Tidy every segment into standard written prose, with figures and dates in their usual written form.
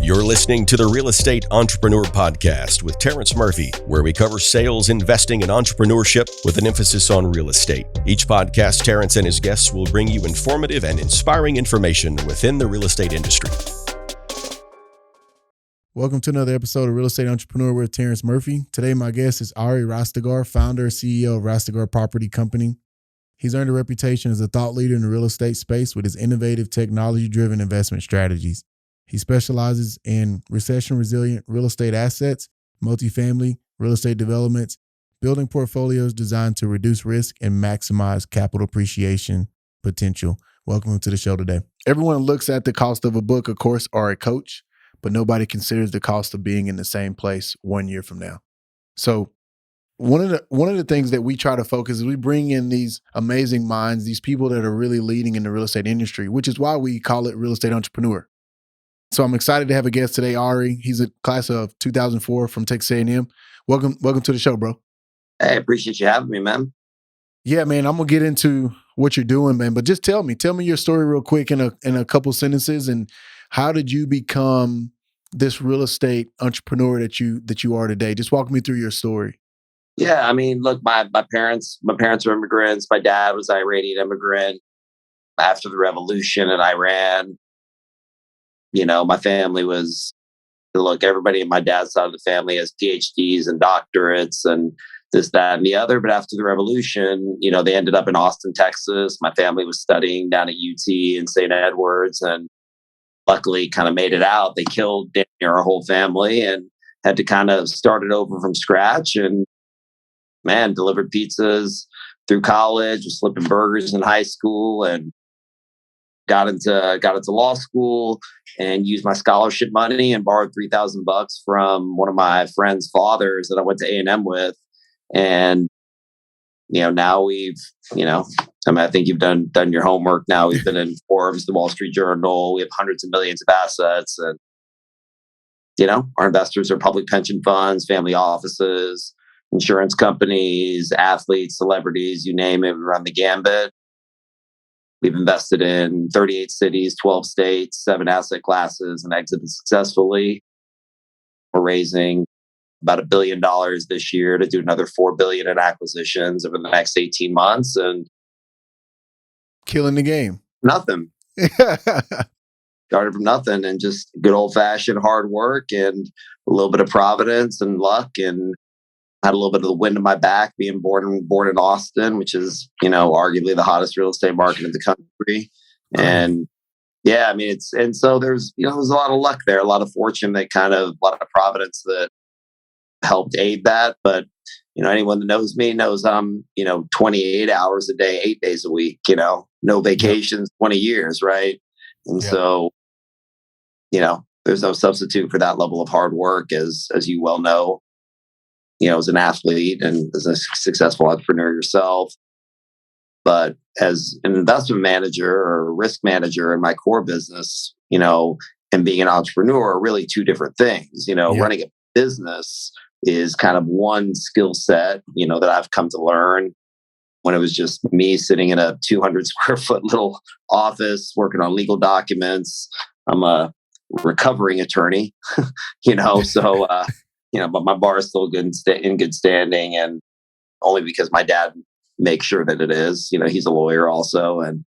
You're listening to the Real Estate Entrepreneur Podcast with Terrence Murphy, where we cover sales, investing, and entrepreneurship with an emphasis on real estate. Each podcast, Terrence and his guests will bring you informative and inspiring information within the real estate industry. Welcome to another episode of Real Estate Entrepreneur with Terrence Murphy. Today, my guest is Ari Rastegar, founder and CEO of Rastegar Property Company. He's earned a reputation as a thought leader in the real estate space with his innovative, technology-driven investment strategies. He specializes in recession-resilient real estate assets, multifamily real estate developments, building portfolios designed to reduce risk and maximize capital appreciation potential. Welcome to the show today. Everyone looks at the cost of a book, a course, or a coach, but nobody considers the cost of being in the same place 1 year from now. So one of the things that we try to focus is we bring in these amazing minds, these people that are really leading in the real estate industry, which is why we call it Real Estate Entrepreneur. So I'm excited to have a guest today, Ari. He's a class of 2004 from Texas A&M. Welcome to the show, bro. Hey, I appreciate you having me, man. Yeah, man, I'm gonna get into what you're doing, man. But just tell me your story real quick in a couple sentences, and how did you become this real estate entrepreneur that you are today? Just walk me through your story. Yeah, I mean, look, my parents are immigrants. My dad was Iranian immigrant after the revolution in Iran. You know, my family everybody in my dad's side of the family has PhDs and doctorates and this, that, and the other. But after the revolution, you know, they ended up in Austin, Texas. My family was studying down at UT and St. Edwards, and luckily kind of made it out. They killed damn near our whole family and had to kind of start it over from scratch. And man, delivered pizzas through college, was flipping burgers in high school, and got into law school and used my scholarship money and borrowed $3,000 from one of my friend's fathers that I went to A&M with. And, you know, now I think you've done your homework. Now we've been in Forbes, the Wall Street Journal. We have hundreds of millions of assets, and, you know, our investors are public pension funds, family offices, insurance companies, athletes, celebrities, you name it, we run the gambit. We've invested in 38 cities, 12 states, 7 asset classes, and exited successfully. We're raising about $1 billion this year to do another $4 billion in acquisitions over the next 18 months, and killing the game. Nothing. Started from nothing, and just good old fashioned hard work and a little bit of providence and luck, and had a little bit of the wind in my back being born in Austin, which is, you know, arguably the hottest real estate market in the country. And yeah, I mean, so there's a lot of luck there, a lot of fortune a lot of providence that helped aid that. But, you know, anyone that knows me knows I'm, 28 hours a day, 8 days a week, no vacations, 20 years. Right. And so, there's no substitute for that level of hard work, as you well know. As an athlete and as a successful entrepreneur yourself. But as an investment manager or risk manager in my core business, and being an entrepreneur are really two different things. Running a business is kind of one skill set, that I've come to learn when it was just me sitting in a 200 square foot little office working on legal documents. I'm a recovering attorney, so, but my bar is still good in good standing, and only because my dad makes sure that it is. He's a lawyer also, and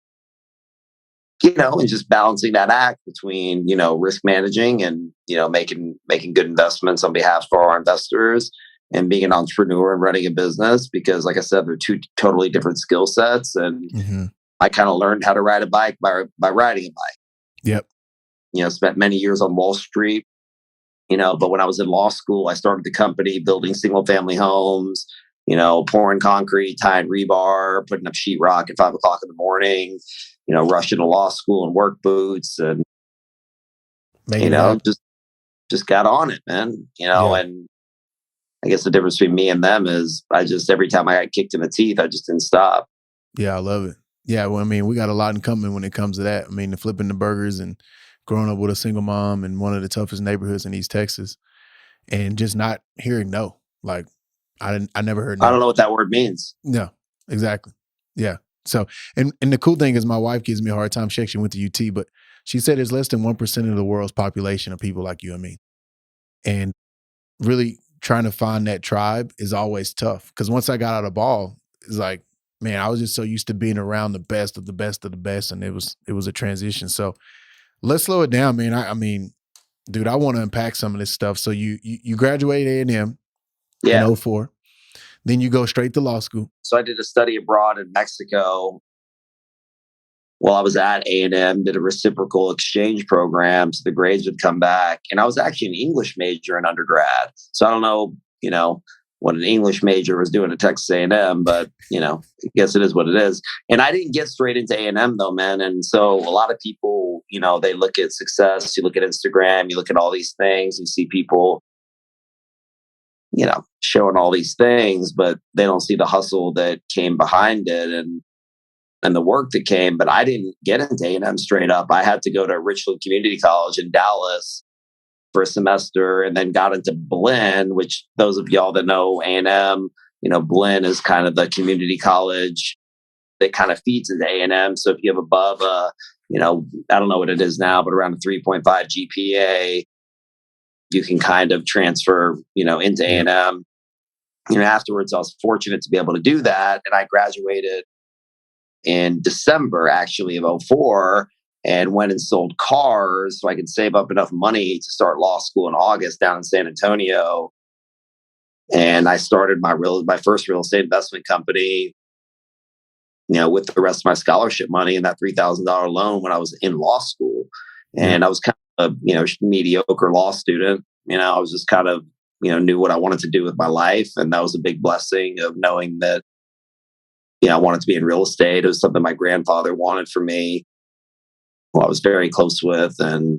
and just balancing that act between risk managing and making good investments on behalf of our investors, and being an entrepreneur and running a business. Because, like I said, they're two totally different skill sets, and I kind of learned how to ride a bike by riding a bike. Yep. Spent many years on Wall Street. But when I was in law school, I started the company building single family homes, pouring concrete, tying rebar, putting up sheetrock at 5 o'clock in the morning, rushing to law school in work boots, and, just got on it, man, and I guess the difference between me and them is every time I got kicked in the teeth, I just didn't stop. Yeah, I love it. Yeah. Well, I mean, we got a lot in common when it comes to that. I mean, the flipping the burgers and growing up with a single mom in one of the toughest neighborhoods in East Texas, and just not hearing no. Like I never heard no. I don't know what that word means. No, exactly. Yeah. So, and the cool thing is my wife gives me a hard time. She actually went to UT, but she said there's less than 1% of the world's population of people like you and me. And really trying to find that tribe is always tough. Because once I got out of ball, it's like, man, I was just so used to being around the best of the best of the best. And it was a transition. So let's slow it down, man. I mean, dude, I want to unpack some of this stuff. So you graduated A&M Yeah. in 04. Then you go straight to law school. So I did a study abroad in Mexico while I was at A&M, did a reciprocal exchange program, so the grades would come back. And I was actually an English major in undergrad. So I don't know, what an English major was doing at Texas A&M, but, I guess it is what it is. And I didn't get straight into A&M though, man. And so a lot of people, they look at success, you look at Instagram, you look at all these things, you see people, showing all these things, but they don't see the hustle that came behind it and the work that came. But I didn't get into A&M straight up. I had to go to Richland Community College in Dallas for a semester, and then got into Blinn, which those of y'all that know A&M, Blinn is kind of the community college that kind of feeds into A&M. So if you have above I don't know what it is now, but around a 3.5 GPA, you can kind of transfer, into A&M. Afterwards, I was fortunate to be able to do that. And I graduated in December, actually, of 04, and went and sold cars so I could save up enough money to start law school in August down in San Antonio. And I started my first real estate investment company, with the rest of my scholarship money and that $3,000 loan when I was in law school. And I was kind of a, mediocre law student. I was just kind of, knew what I wanted to do with my life. And that was a big blessing of knowing that, I wanted to be in real estate. It was something my grandfather wanted for me, who I was very close with. And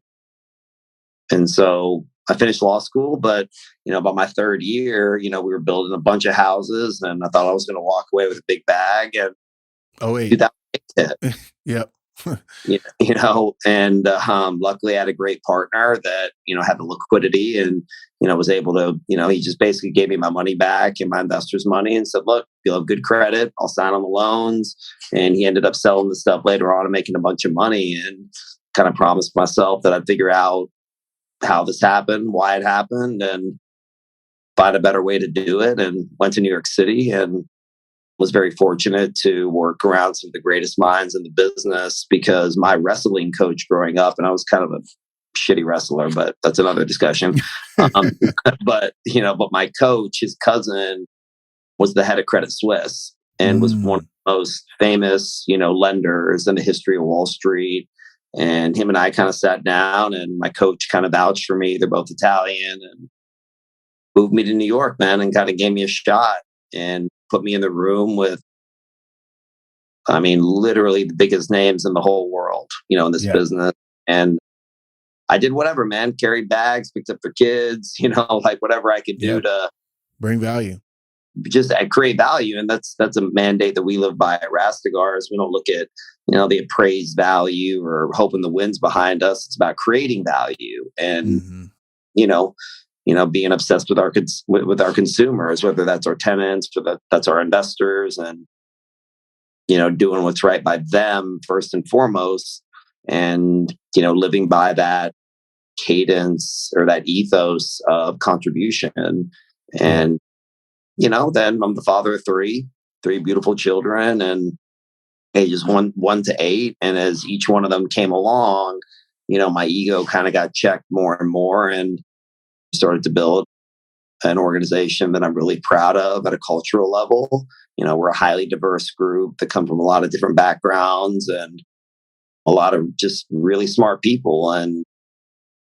so I finished law school, but, by my third year, we were building a bunch of houses, and I thought I was going to walk away with a big bag. And oh, wait. Yep. And luckily I had a great partner that, had the liquidity and, was able to, he just basically gave me my money back and my investors' money and said, look, you'll have good credit, I'll sign on the loans. And he ended up selling the stuff later on and making a bunch of money, and kind of promised myself that I'd figure out how this happened, why it happened, and find a better way to do it. And went to New York City and was very fortunate to work around some of the greatest minds in the business, because my wrestling coach growing up, and I was kind of a shitty wrestler, but that's another discussion. But my coach, his cousin, was the head of Credit Suisse and was one of the most famous, lenders in the history of Wall Street. And him and I kind of sat down, and my coach kind of vouched for me. They're both Italian, and moved me to New York, man, and kind of gave me a shot and put me in the room with, literally the biggest names in the whole world, in this business. And I did whatever, man, carried bags, picked up their kids, like whatever I could do to bring value, just create value. And that's a mandate that we live by at Rastegar. Is we don't look at, the appraised value or hoping the wind's behind us. It's about creating value and, being obsessed with our consumers, whether that's our tenants or that's our investors, and, doing what's right by them first and foremost, and, living by that cadence or that ethos of contribution. And, then I'm the father of three beautiful children, and ages 1 to 8. And as each one of them came along, my ego kind of got checked more and more, and started to build an organization that I'm really proud of at a cultural level. We're a highly diverse group that come from a lot of different backgrounds and a lot of just really smart people. And,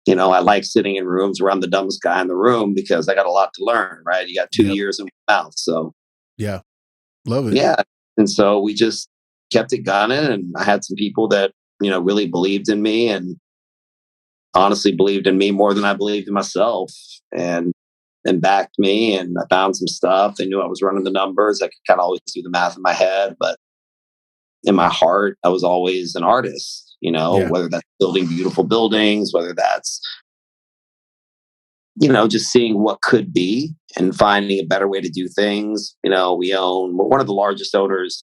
I like sitting in rooms where I'm the dumbest guy in the room, because I got a lot to learn, right? You got 2 years in my mouth. So yeah, love it. Yeah. And so we just kept it gunning, and I had some people that, really believed in me, and honestly believed in me more than I believed in myself, and backed me. And I found some stuff. They knew I was running the numbers. I could kind of always do the math in my head, but in my heart, I was always an artist, whether that's building beautiful buildings, whether that's, just seeing what could be and finding a better way to do things. We're one of the largest owners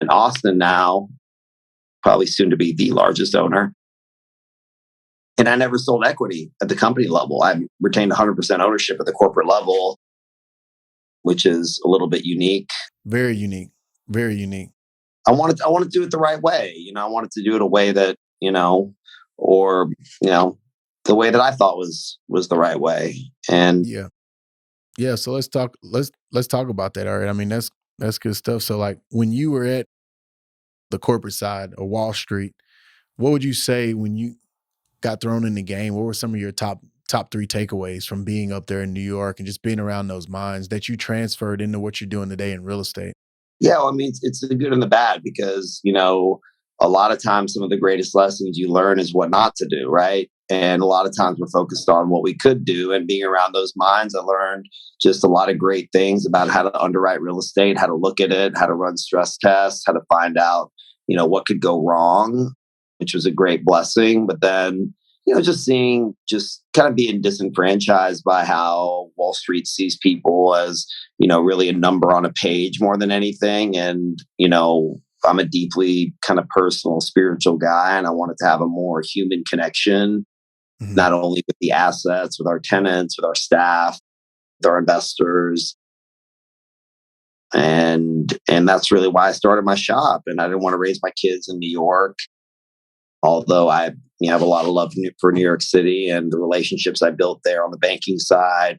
in Austin now, probably soon to be the largest owner. And I never sold equity at the company level. I retained 100% ownership at the corporate level, which is a little bit unique. Very unique. Very unique. I wanted to do it the right way. I wanted to do it a way that, or, the way that I thought was the right way. And yeah. So let's talk about that. All right. I mean, that's good stuff. So like when you were at the corporate side or Wall Street, what would you say when you got thrown in the game? What were some of your top 3 takeaways from being up there in New York and just being around those minds that you transferred into what you're doing today in real estate? Yeah, well, I mean, it's the good and the bad because, a lot of times some of the greatest lessons you learn is what not to do, right? And a lot of times we're focused on what we could do. And being around those minds, I learned just a lot of great things about how to underwrite real estate, how to look at it, how to run stress tests, how to find out, what could go wrong, which was a great blessing. But then, just kind of being disenfranchised by how Wall Street sees people as, really a number on a page more than anything. And, I'm a deeply kind of personal, spiritual guy, and I wanted to have a more human connection, not only with the assets, with our tenants, with our staff, with our investors. And that's really why I started my shop. And I didn't want to raise my kids in New York, although I have a lot of love for New York City, and the relationships I built there on the banking side,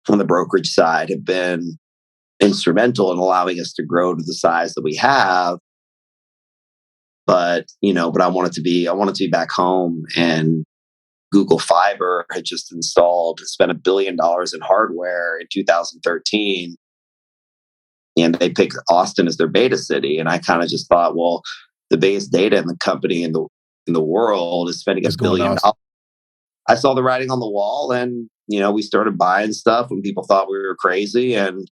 on the brokerage side, have been instrumental in allowing us to grow to the size that we have. But, but I wanted to be back home, and Google Fiber had just spent $1 billion in hardware in 2013. And they picked Austin as their beta city. And I kind of just thought, well, the biggest data in the company in the world is spending $1 billion. I saw the writing on the wall, and, we started buying stuff when people thought we were crazy, and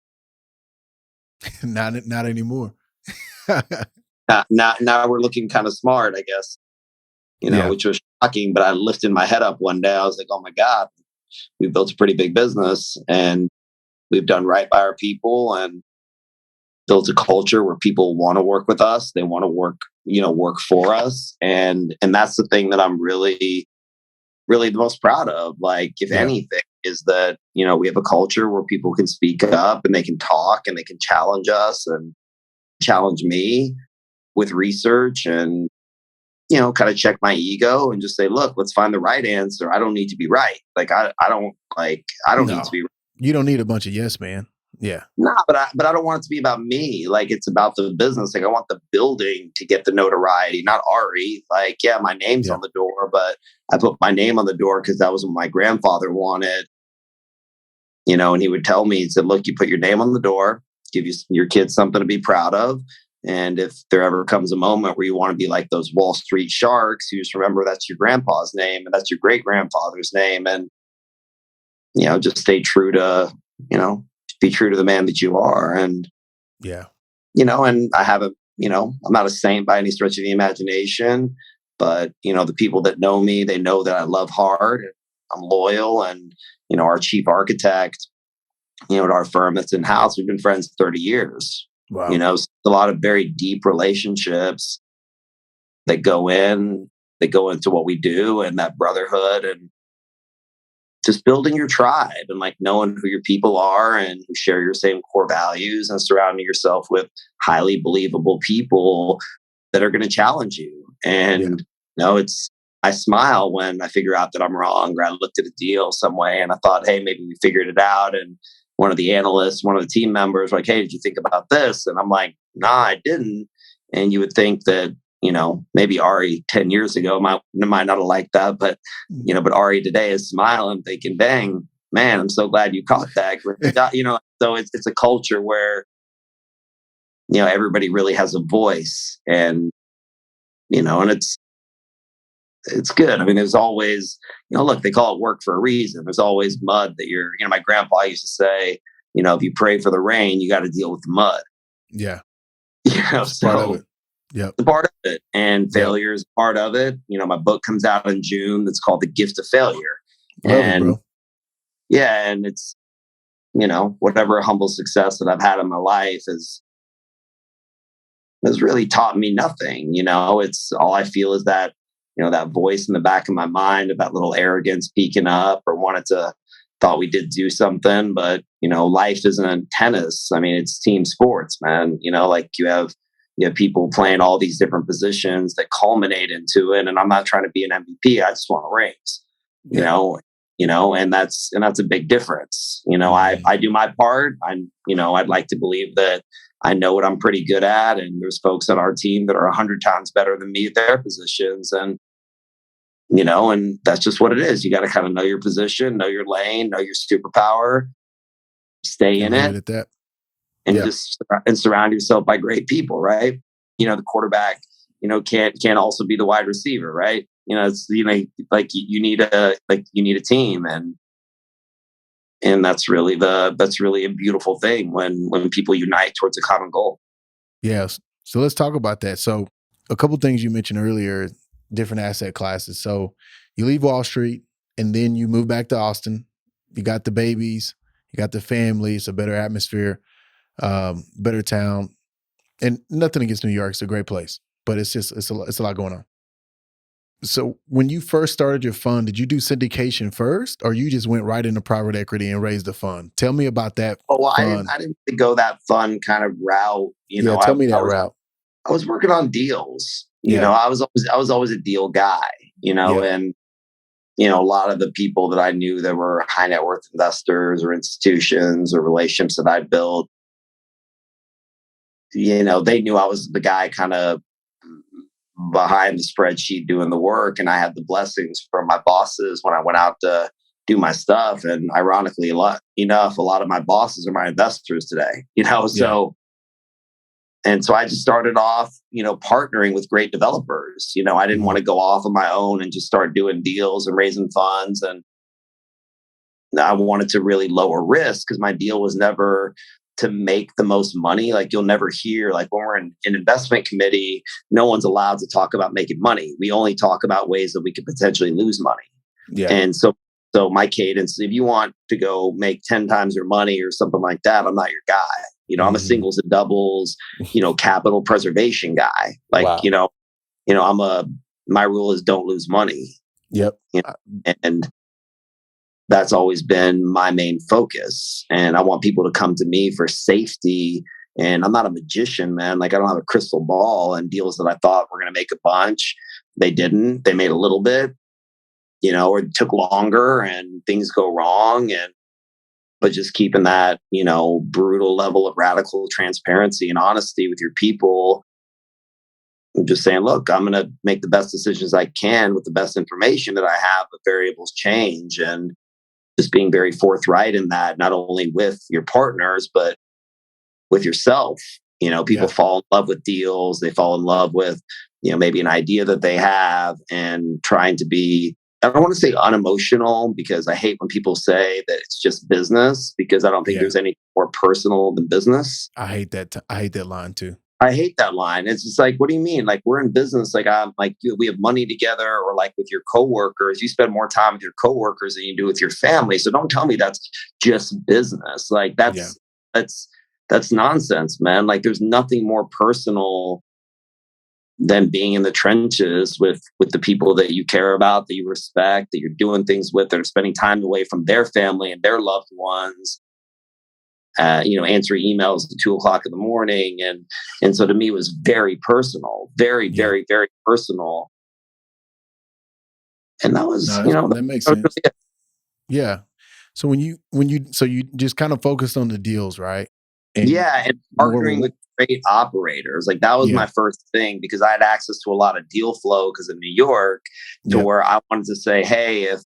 not anymore. Now we're looking kind of smart, I guess, which was shocking. But I lifted my head up one day. I was like, oh my God, we've built a pretty big business, and we've done right by our people, and built a culture where people want to work with us. They want to work for us. And that's the thing that I'm really, really the most proud of. Like, if anything, is that, we have a culture where people can speak up, and they can talk, and they can challenge us and challenge me with research, and, kind of check my ego and just say, look, let's find the right answer. I don't need to be right. Like, I don't need to be right. You don't need a bunch of yes, man. Yeah. No, but I don't want it to be about me. Like, it's about the business. Like, I want the building to get the notoriety, not Ari. Like, yeah, my name's on the door, but I put my name on the door because that was what my grandfather wanted. And he would tell me, he said, look, you put your name on the door, give your kids something to be proud of. And if there ever comes a moment where you want to be like those Wall Street sharks, you just remember that's your grandpa's name, and that's your great grandfather's name. And, just stay true to, be true to the man that you are. And, and I haven't, I'm not a saint by any stretch of the imagination, but, the people that know me, they know that I love hard, and I'm loyal. And, our chief architect, at our firm that's in house, we've been friends 30 years. Wow. A lot of very deep relationships that go into what we do, and that brotherhood, and just building your tribe, and like knowing who your people are and who share your same core values, and surrounding yourself with highly believable people that are going to challenge you. And I smile when I figure out that I'm wrong, or I looked at a deal some way and I thought, hey, maybe we figured it out. And one of the analysts, one of the team members, were like, hey, did you think about this? And I'm like, nah, I didn't. And you would think that, maybe Ari 10 years ago might not have liked that, but, but Ari today is smiling, thinking, dang, man, I'm so glad you caught that. So it's a culture where, everybody really has a voice, and, and it's good. I mean, there's always, look, they call it work for a reason. There's always mud that my grandpa used to say, if you pray for the rain, you got to deal with the mud. Yeah. So part of it. It's part of it. And failure is part of it. My book comes out in June. That's called The Gift of Failure. Love it, bro. Yeah. And it's, whatever humble success that I've had in my life is, has really taught me nothing. It's all I feel is that, that voice in the back of my mind of that little arrogance peeking up or thought we did do something. But, life isn't tennis. I mean, it's team sports, man. Like you have people playing all these different positions that culminate into it. And I'm not trying to be an MVP. I just want rings, and that's a big difference. I do my part. I'd like to believe that I know what I'm pretty good at. And there's folks on our team that are 100 times better than me at their positions. And, and that's just what it is. You got to kind of know your position, know your lane, know your superpower, stay in it. At that. And just surround yourself by great people, right? The quarterback, can't also be the wide receiver, right? It's like you need a team, and that's really a beautiful thing when people unite towards a common goal. Yes. So let's talk about that. So a couple things you mentioned earlier, different asset classes. So you leave Wall Street and then you move back to Austin. You got the babies, you got the family. It's a better atmosphere. Better town, and nothing against New York. It's a great place, but it's a lot going on. So when you first started your fund, did you do syndication first, or you just went right into private equity and raised the fund? Tell me about that. Oh, well, I didn't go that fun kind of route. Tell me that route. I was working on deals. I was always a deal guy. And a lot of the people that I knew that were high net worth investors or institutions or relationships that I built, they knew I was the guy kind of behind the spreadsheet doing the work. And I had the blessings from my bosses when I went out to do my stuff. And ironically a lot of my bosses are my investors today, so. And so I just started off, partnering with great developers. I didn't want to go off on my own and just start doing deals and raising funds. And I wanted to really lower risk because my deal was never to make the most money. Like you'll never hear, like when we're in an investment committee, no one's allowed to talk about making money. We only talk about ways that we could potentially lose money. Yeah. And so my cadence, if you want to go make 10 times your money or something like that, I'm not your guy. I'm a singles and doubles, capital preservation guy. Like, wow. My rule is don't lose money. Yep. And that's always been my main focus. And I want people to come to me for safety. And I'm not a magician, man. Like I don't have a crystal ball, and deals that I thought were going to make a bunch, they didn't. They made a little bit, or it took longer and things go wrong. But just keeping that, brutal level of radical transparency and honesty with your people. I'm just saying, look, I'm going to make the best decisions I can with the best information that I have, but variables change. And just being very forthright in that, not only with your partners, but with yourself. People fall in love with deals. They fall in love with, maybe an idea that they have, and trying to be, I don't want to say unemotional, because I hate when people say that it's just business, because I don't think there's any more personal than business. I hate that. I hate that line too. I hate that line. It's just like, what do you mean? Like we're in business. Like I'm like, we have money together, or like with your coworkers, you spend more time with your coworkers than you do with your family. So don't tell me that's just business. Like that's nonsense, man. Like there's nothing more personal than being in the trenches with the people that you care about, that you respect, that you're doing things with, that are spending time away from their family and their loved ones. Answering emails at 2:00 in the morning. And so to me, it was very personal, very, very, very personal. And that was, that makes sense. Yeah. So so you just kind of focused on the deals, right? And partnering with great operators. Like that was my first thing, because I had access to a lot of deal flow because of New York, to where I wanted to say, hey, if,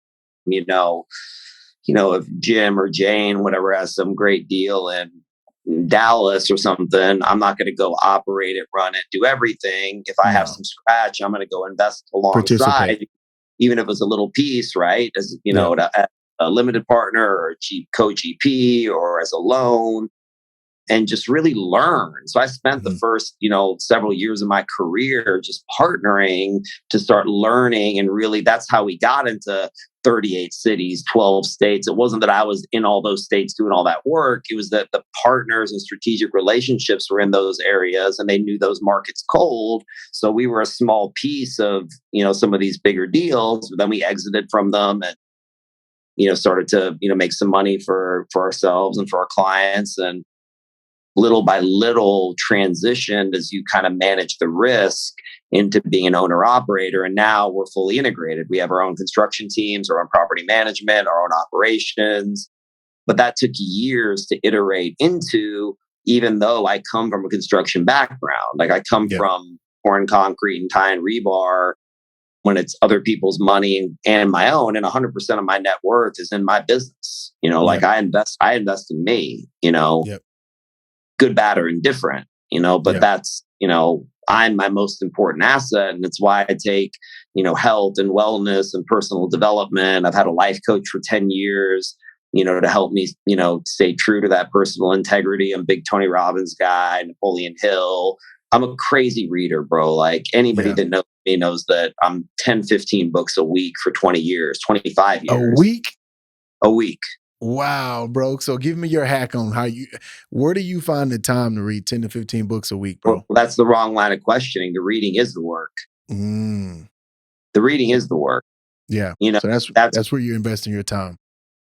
if Jim or Jane, whatever, has some great deal in Dallas or something, I'm not going to go operate it, run it, do everything. If I have some scratch, I'm going to go invest alongside, even if it's a little piece, right? As a limited partner or a co-GP, or as a loan. and just really learn. So I spent the first, several years of my career just partnering to start learning. And really, that's how we got into 38 cities, 12 states. It wasn't that I was in all those states doing all that work. It was that the partners and strategic relationships were in those areas and they knew those markets cold. So we were a small piece of, some of these bigger deals. But then we exited from them and, started to, make some money for ourselves and for our clients. And little by little transitioned as you kind of manage the risk into being an owner operator. And now we're fully integrated. We have our own construction teams, our own property management, our own operations. But that took years to iterate into, even though I come from a construction background. Like I come from pouring concrete and tying rebar when it's other people's money and my own, and 100% of my net worth is in my business. Like I invest in me, good, bad, or indifferent, but that's, I'm my most important asset. And it's why I take, health and wellness and personal development. I've had a life coach for 10 years, to help me, stay true to that personal integrity. I'm a big Tony Robbins guy, Napoleon Hill. I'm a crazy reader, bro. Like anybody that knows me knows that I'm 10, 15 books a week for 20 years, 25 years. A week. Wow, bro. So give me your hack on where do you find the time to read 10 to 15 books a week, bro? Well, that's the wrong line of questioning. The reading is the work. The reading is the work. Yeah. So that's where you're investing your time.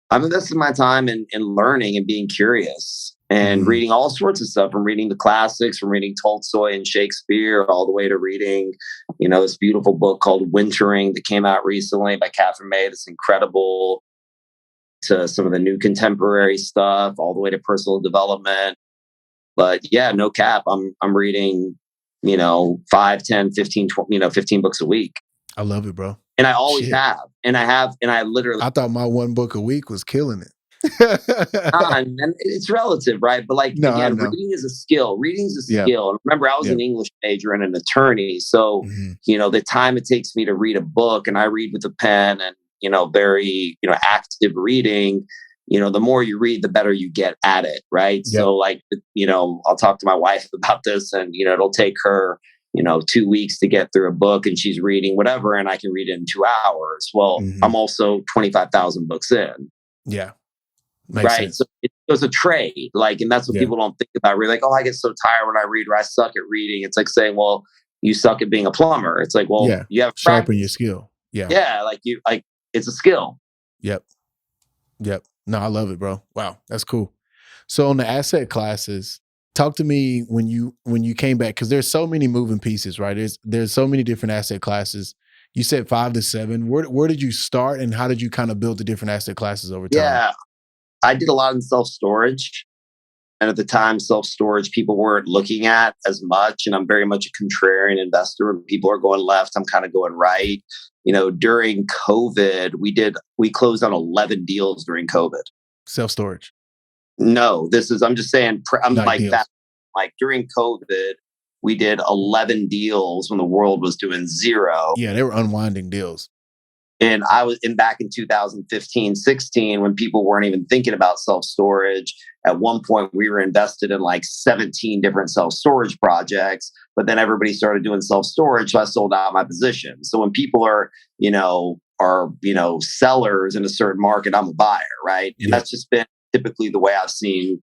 I'm investing my time in learning and being curious and reading all sorts of stuff, from reading the classics, from reading Tolstoy and Shakespeare, all the way to reading, this beautiful book called Wintering that came out recently by Katherine. That's incredible. To some of the new contemporary stuff, all the way to personal development. But yeah, no cap. I'm reading, 5, 10, 15, 20, 15 books a week. I love it, bro. And I always have. And I literally, I thought my one book a week was killing it. and it's relative, right? But reading is a skill. Reading's a skill. And remember, I was an English major and an attorney. So, the time it takes me to read a book, and I read with a pen and, very, active reading, the more you read, the better you get at it. Right. Yep. So I'll talk to my wife about this and, it'll take her, 2 weeks to get through a book and she's reading whatever, and I can read it in 2 hours. Well, I'm also 25,000 books in. Yeah. Makes sense. So it's a trade. And that's what people don't think about. We're like, oh, I get so tired when I read, or I suck at reading. It's like saying, well, you suck at being a plumber. It's like, well, you have sharpen your skill. Yeah. Yeah. It's a skill. Yep. No, I love it, bro. Wow. That's cool. So on the asset classes, talk to me when you came back, because there's so many moving pieces, right? There's so many different asset classes. You said 5 to 7. Where did you start, and how did you kind of build the different asset classes over time? Yeah, I did a lot in self-storage. And at the time, self-storage people weren't looking at as much. And I'm very much a contrarian investor. When people are going left, I'm kind of going right. During COVID, we closed on 11 deals during COVID. Self-storage? No, I'm just saying, I'm not like deals. that. Like during COVID, we did 11 deals when the world was doing 0. Yeah, they were unwinding deals. And I was back in 2015, 16, when people weren't even thinking about self-storage. At one point, we were invested in 17 different self-storage projects, but then everybody started doing self-storage. So I sold out my position. So when people are sellers in a certain market, I'm a buyer, right? And that's just been typically the way I've seen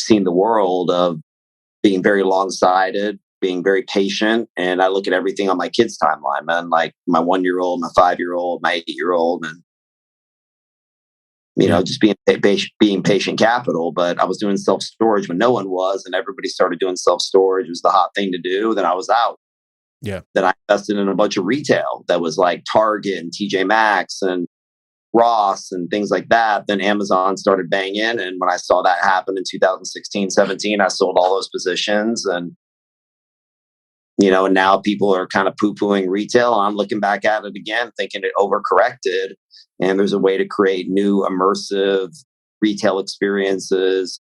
the world, of being very long-sighted, being very patient. And I look at everything on my kids' timeline, man, like my 1-year-old, my 5-year-old, my 8-year-old, and, just being patient capital. But I was doing self-storage when no one was, and everybody started doing self-storage. It was the hot thing to do. Then I was out. Yeah. Then I invested in a bunch of retail that was like Target and TJ Maxx and Ross and things like that. Then Amazon started banging. And when I saw that happen in 2016, 17, I sold all those positions. And and now people are kind of poo-pooing retail. I'm looking back at it again, thinking it overcorrected. And there's a way to create new immersive retail experiences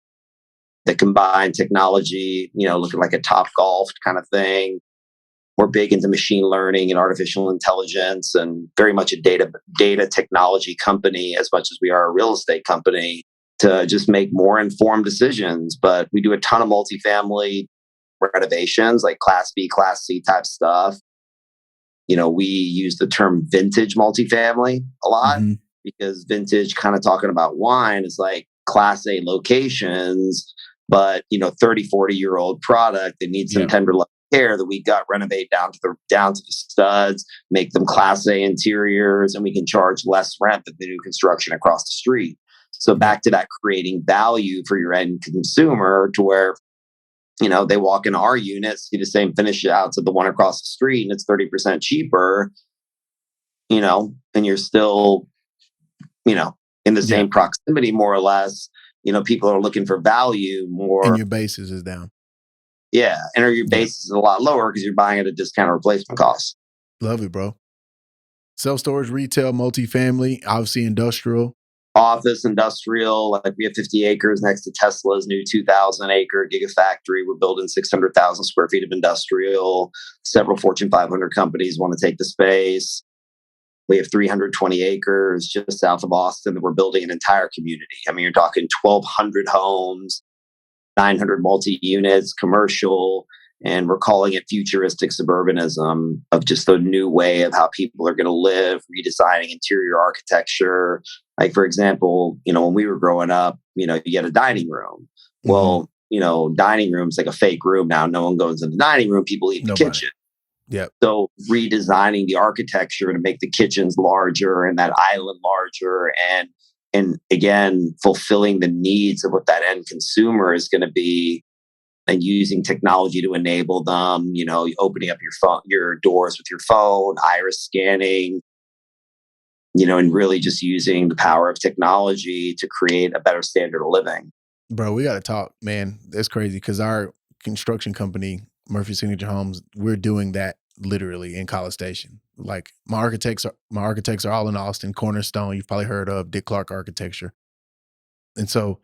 that combine technology, looking like a Topgolf kind of thing. We're big into machine learning and artificial intelligence, and very much a data technology company as much as we are a real estate company. to just make more informed decisions. But we do a ton of multifamily renovations, like Class B, Class C type stuff. We use the term vintage multifamily a lot because vintage, kind of talking about wine, is like Class A locations, but 30, 40-year-old product that needs some tender love care that we got renovate down to the studs, make them Class A interiors, and we can charge less rent than the new construction across the street. So back to that, creating value for your end consumer, to where they walk into our unit, see the same finish outs of the one across the street, and it's 30% cheaper, and you're still, in the same proximity, more or less. People are looking for value more. And your basis is down. Yeah. And your basis is a lot lower because you're buying at a discounted replacement cost. Love it, bro. Self-storage, retail, multifamily, obviously industrial. Office, industrial, like we have 50 acres next to Tesla's new 2,000-acre gigafactory. We're building 600,000 square feet of industrial. Several Fortune 500 companies want to take the space. We have 320 acres just south of Austin that we're building an entire community. I mean, you're talking 1,200 homes, 900 multi-units, commercial, and we're calling it futuristic suburbanism, of just a new way of how people are going to live, redesigning interior architecture. Like, for example, when we were growing up, you get a dining room. Well, dining room's like a fake room now. No one goes in the dining room. People eat in the kitchen. Yeah. So redesigning the architecture to make the kitchens larger and that island larger, and again, fulfilling the needs of what that end consumer is going to be, and using technology to enable them, opening up your doors with your phone, iris scanning, and really just using the power of technology to create a better standard of living. Bro, we got to talk, man. That's crazy, because our construction company, Murphy Signature Homes, we're doing that literally in College Station. Like, my architects are all in Austin. Cornerstone, you've probably heard of, Dick Clark Architecture. And so,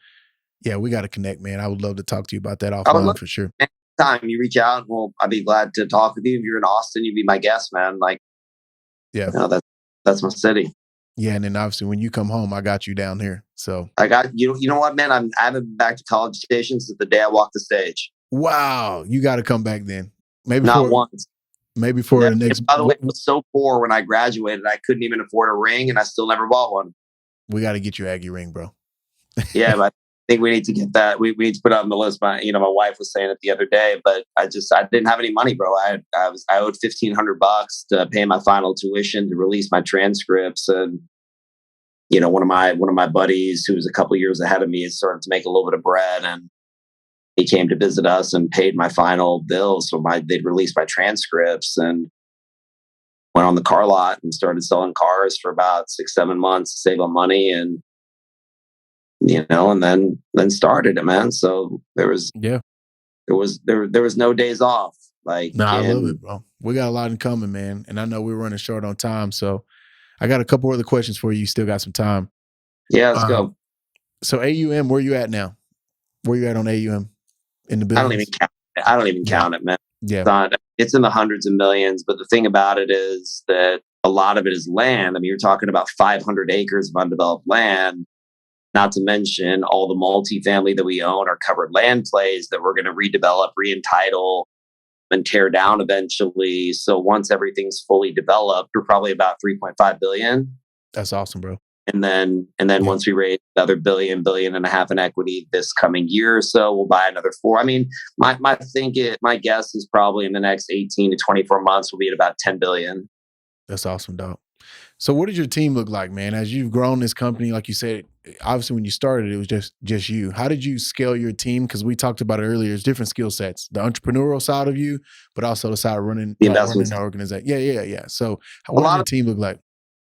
yeah, we got to connect, man. I would love to talk to you about that offline for sure. Anytime you reach out, I'd be glad to talk with you. If you're in Austin, you'd be my guest, man. Like, yeah, that's my city. Yeah, and then obviously when you come home, I got you down here. So I got you. You know what, man? I haven't been back to College Station since the day I walked the stage. Wow, you got to come back then. Maybe not once. Maybe for the next. By the way, I was so poor when I graduated, I couldn't even afford a ring, and I still never bought one. We got to get you Aggie ring, bro. Yeah, but I think we need to get that. We need to put it on the list. My wife was saying it the other day, but I didn't have any money, bro. I owed $1,500 to pay my final tuition to release my transcripts, and one of my buddies who was a couple years ahead of me is starting to make a little bit of bread, and he came to visit us and paid my final bills. So they'd released my transcripts, and went on the car lot and started selling cars for about 6-7 months to save on money, and and then started it, man. So there was no days off. Like, I love it, bro. We got a lot in common, man. And I know we're running short on time, so I got a couple other questions for you. You still got some time. Yeah, let's go. So AUM, where you at now? Where you at on AUM in the business? I don't even count it, man. Yeah. It's in the hundreds of millions. But the thing about it is that a lot of it is land. I mean, you're talking about 500 acres of undeveloped land, not to mention all the multifamily that we own are covered land plays that we're going to redevelop, re-entitle, and tear down eventually. So once everything's fully developed, we're probably about $3.5 billion. That's awesome, bro. And then once we raise another $1.5 billion in equity this coming year or so, we'll buy another 4. I mean, my guess is probably in the next 18 to 24 months we'll be at about 10 billion. That's awesome, dog. So what does your team look like, man? As you've grown this company, like you said, obviously when you started, it was just you. How did you scale your team? Because we talked about it earlier. There's different skill sets, the entrepreneurial side of you, but also the side of running the organization. Yeah. So what does your team look like?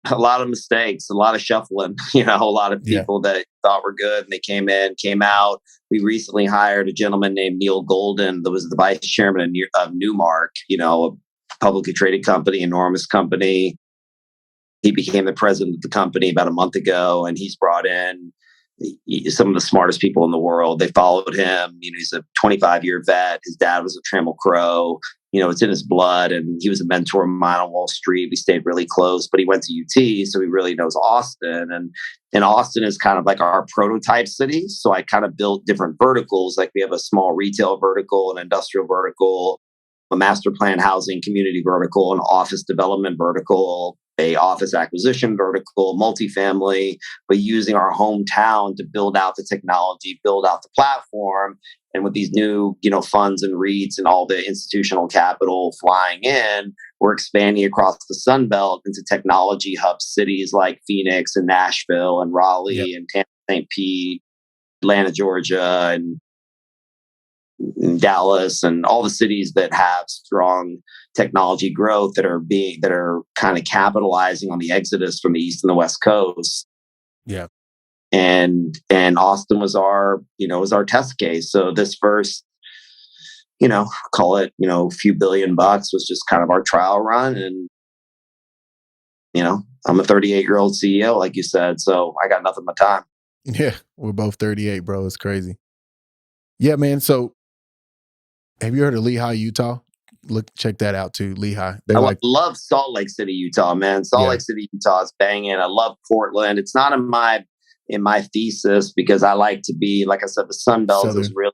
A lot of mistakes, a lot of shuffling, a lot of people that thought were good and they came out. We recently hired a gentleman named Neil Golden that was the vice chairman of Newmark, a publicly traded company, enormous company. He became the president of the company about a month ago, and he's brought in, some of the smartest people in the world. They followed him. He's a 25-year vet. His dad was a Trammell Crow. It's in his blood, and he was a mentor of mine on Wall Street. We stayed really close, but he went to UT, so he really knows Austin. And Austin is kind of like our prototype city. So I kind of built different verticals. Like we have a small retail vertical, an industrial vertical, a master plan housing community vertical, an office development vertical, a office acquisition vertical, multifamily, but using our hometown to build out the technology, build out the platform. And with these new, funds and REITs and all the institutional capital flying in, we're expanding across the Sun Belt into technology hub cities like Phoenix and Nashville and Raleigh and Tampa, St. Pete, Atlanta, Georgia, and Dallas, and all the cities that have strong technology growth that are kind of capitalizing on the exodus from the East and the West Coast. Yeah. And Austin was our test case. So this first, call it, a few $billion was just kind of our trial run. And, I'm a 38-year-old CEO, like you said, so I got nothing but time. Yeah. We're both 38, bro. It's crazy. Yeah, man. So have you heard of Lehi, Utah? Check that out too. Lehi. I love Salt Lake City, Utah, man. Salt Lake City, Utah is banging. I love Portland. It's not in my thesis because I like to be, like I said, the Sun Belt is really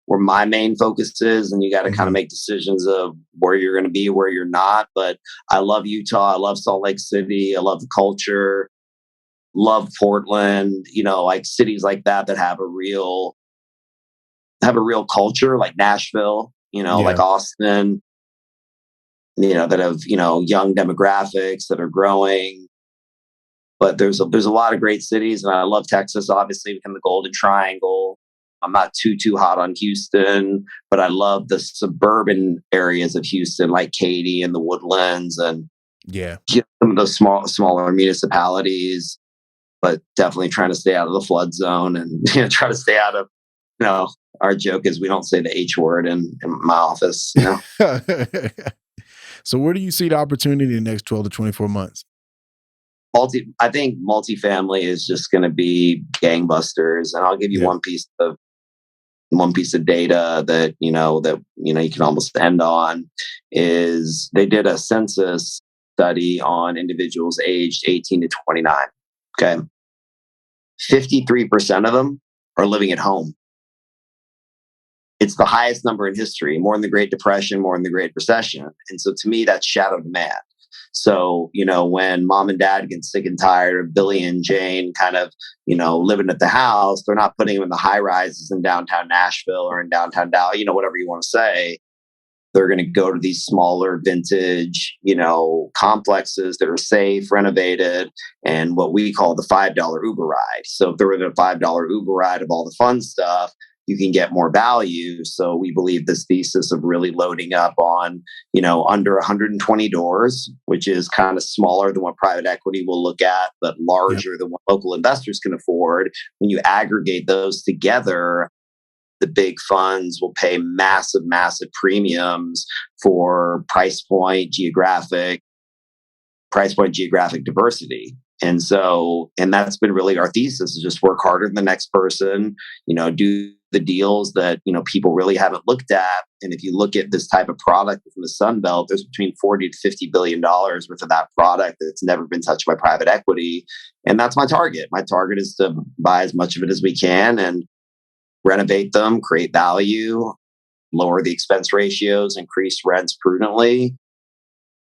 where my main focus is, and you got to kind of make decisions of where you're going to be, where you're not. But I love Utah. I love Salt Lake City. I love the culture. Love Portland. Like cities like that have a real culture, like Nashville. Like Austin. That have young demographics that are growing. But there's a lot of great cities, and I love Texas, obviously, within the Golden Triangle. I'm not too hot on Houston, but I love the suburban areas of Houston, like Katy and the Woodlands, and some of those smaller municipalities. But definitely trying to stay out of the flood zone, and try to stay out of. Our joke is we don't say the H word in my office. So where do you see the opportunity in the next 12 to 24 months? I think multifamily is just going to be gangbusters, and I'll give you one piece of data that you can almost end on. Is they did a census study on individuals aged 18 to 29. Okay, 53% of them are living at home. It's the highest number in history, more than the Great Depression, more than the Great Recession. And so to me, that's shadow demand. So, when mom and dad get sick and tired of Billy and Jane kind of, living at the house, they're not putting them in the high rises in downtown Nashville or in downtown Dallas, whatever you want to say. They're going to go to these smaller vintage, complexes that are safe, renovated, and what we call the $5 Uber ride. So if they're in a $5 Uber ride of all the fun stuff, you can get more value. So we believe this thesis of really loading up on, under 120 doors, which is kind of smaller than what private equity will look at, but larger than what local investors can afford. When you aggregate those together, the big funds will pay massive premiums for price point, geographic diversity. And that's been really our thesis, is just work harder than the next person, do the deals that, people really haven't looked at. And if you look at this type of product from the Sun Belt, there's between $40 to $50 billion worth of that product that's never been touched by private equity. And that's my target. My target is to buy as much of it as we can and renovate them, create value, lower the expense ratios, increase rents prudently,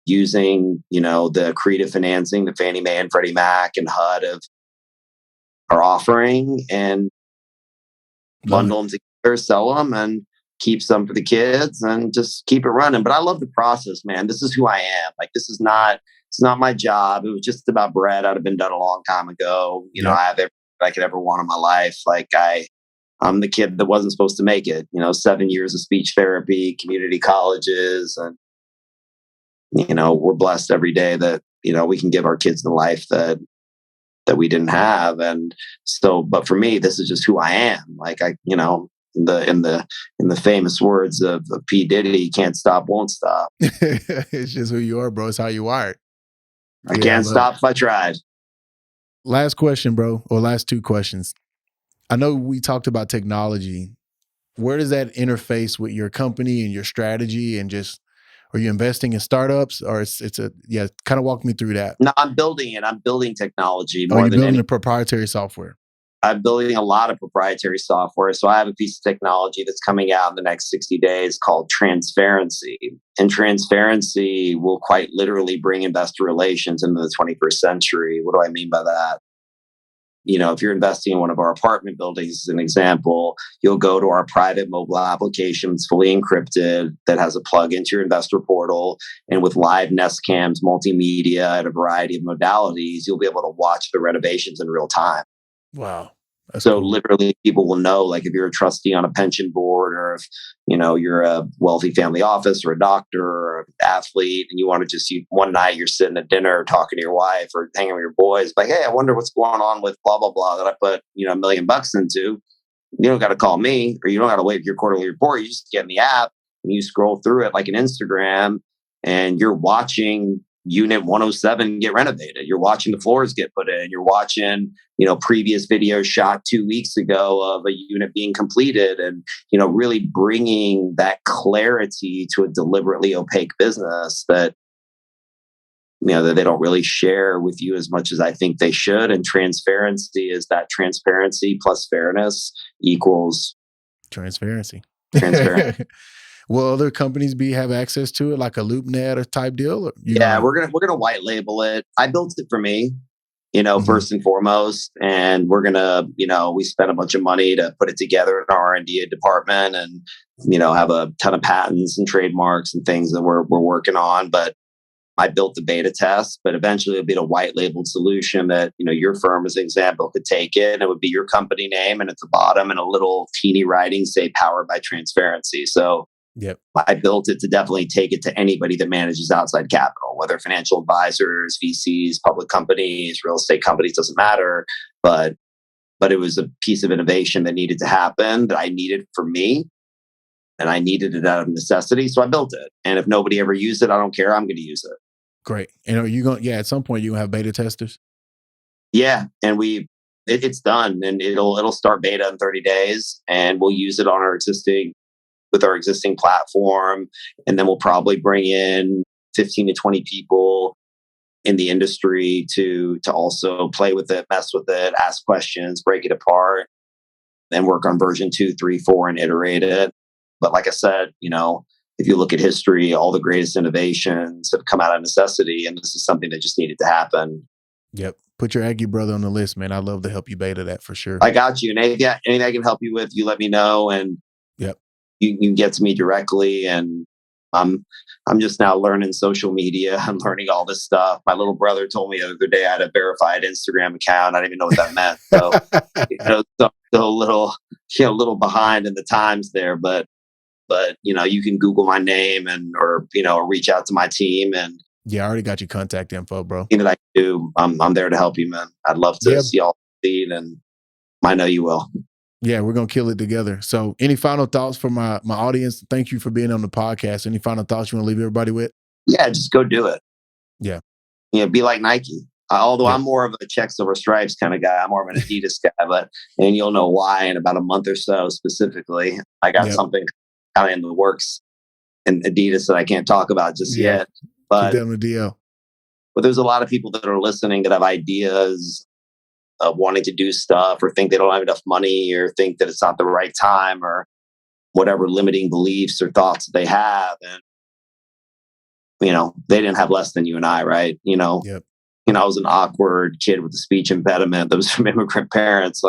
using, the accretive financing that Fannie Mae and Freddie Mac and HUD are offering, and bundle them together, sell them, and keep some for the kids, and just keep it running. But I love the process, man. This is who I am. Like, it's not my job. It was just about bread. I'd have been done a long time ago. I have everything I could ever want in my life. Like, I'm the kid that wasn't supposed to make it. 7 years of speech therapy, community colleges, and we're blessed every day that we can give our kids the life that we didn't have. And so, but for me, this is just who I am. Like, in the famous words of P. Diddy, can't stop, won't stop. It's just who you are, bro. It's how you wired. I can't stop if I tried. Last question, bro, or last two questions. I know we talked about technology. Where does that interface with your company and your strategy, and just, are you investing in startups, or kind of walk me through that. No, I'm building it. I'm building technology Oh, more you're than building any. a proprietary software. I'm building a lot of proprietary software. So I have a piece of technology that's coming out in the next 60 days called transparency. And transparency will quite literally bring investor relations into the 21st century. What do I mean by that? If you're investing in one of our apartment buildings, as an example, you'll go to our private mobile application. It's fully encrypted, that has a plug into your investor portal. And with live Nest cams, multimedia, and a variety of modalities, you'll be able to watch the renovations in real time. Wow. That's So cool. literally people will know, like if you're a trustee on a pension board, or if, you're a wealthy family office or a doctor or an athlete, and you want to just, one night you're sitting at dinner talking to your wife or hanging with your boys, like, hey, I wonder what's going on with blah, blah, blah that I put, $1 million into. You don't got to call me, or you don't got to wait for your quarterly report. You just get in the app and you scroll through it like an Instagram, and you're watching unit 107 get renovated. You're watching the floors get put in. You're watching, previous videos shot 2 weeks ago of a unit being completed, and, really bringing that clarity to a deliberately opaque business that, that they don't really share with you as much as I think they should. And transparency is that transparency plus fairness equals transparency. Transparent. Will other companies have access to it, like a LoopNet or type deal? Or we're gonna white label it. I built it for me, first and foremost, and we're gonna, we spent a bunch of money to put it together in our R&D department, and have a ton of patents and trademarks and things that we're working on. But I built the beta test, but eventually it'll be a white labeled solution that, your firm, as an example, could take it, and it would be your company name, and at the bottom and a little teeny writing say powered by transparency. So yep. I built it to definitely take it to anybody that manages outside capital, whether financial advisors, VCs, public companies, real estate companies, doesn't matter. But it was a piece of innovation that needed to happen, that I needed for me, and I needed it out of necessity. So I built it. And if nobody ever used it, I don't care. I'm going to use it. Great. And are you going? Yeah, at some point you gonna have beta testers. Yeah, and it's done, and it'll start beta in 30 days, and we'll use it on our existing platform, and then we'll probably bring in 15 to 20 people in the industry to also play with it, mess with it, ask questions, break it apart, then work on version 2, 3, 4, and iterate it. But like I said, if you look at history, all the greatest innovations have come out of necessity, and this is something that just needed to happen. Yep. Put your Aggie brother on the list, man. I'd love to help you beta that for sure. I got you. And anything I can help you with, you let me know, and yep, you can get to me directly. And I'm just now learning social media. I'm learning all this stuff. My little brother told me the other day I had a verified Instagram account. I didn't even know what that meant. So, still a little behind in the times there, but you can Google my name or reach out to my team. And yeah, I already got your contact info, bro. Anything that I can do, I'm there to help you, man. I'd love to see y'all succeed, and I know you will. Yeah, we're gonna kill it together. So, any final thoughts for my audience? Thank you for being on the podcast. Any final thoughts you want to leave everybody with? Yeah, just go do it. Yeah, be like Nike. Although I'm more of a checks over stripes kind of guy. I'm more of an Adidas guy, and you'll know why in about a month or so. Specifically, I got something kind of in the works in Adidas that I can't talk about just yet. But keep that on the DL. But there's a lot of people that are listening that have ideas of wanting to do stuff, or think they don't have enough money, or think that it's not the right time, or whatever limiting beliefs or thoughts that they have. And, they didn't have less than you and I, right? Yep. I was an awkward kid with a speech impediment that was from immigrant parents.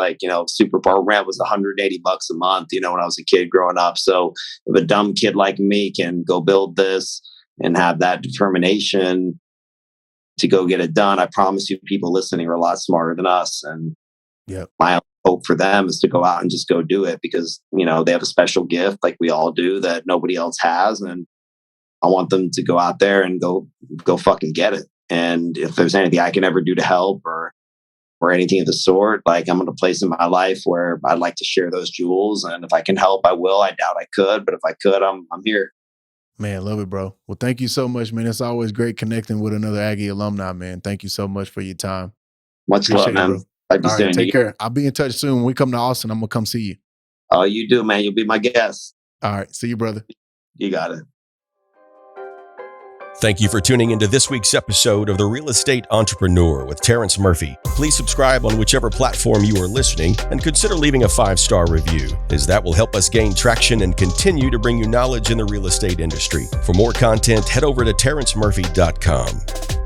Super bar rent was $180 a month, when I was a kid growing up. So if a dumb kid like me can go build this and have that determination to go get it done, I promise you people listening are a lot smarter than us. And my hope for them is to go out and just go do it, because, they have a special gift like we all do that nobody else has. And I want them to go out there and go fucking get it. And if there's anything I can ever do to help or anything of the sort, I'm in a place in my life where I'd like to share those jewels. And if I can help, I will. I doubt I could, but if I could, I'm here. Man, love it, bro. Well, thank you so much, man. It's always great connecting with another Aggie alumni, man. Thank you so much for your time. Much love, man. Talk to you All soon. right, take care. I'll be in touch soon. When we come to Austin, I'm going to come see you. Oh, you do, man. You'll be my guest. All right. See you, brother. You got it. Thank you for tuning into this week's episode of The Real Estate Entrepreneur with Terrence Murphy. Please subscribe on whichever platform you are listening and consider leaving a 5-star review, as that will help us gain traction and continue to bring you knowledge in the real estate industry. For more content, head over to terrencemurphy.com.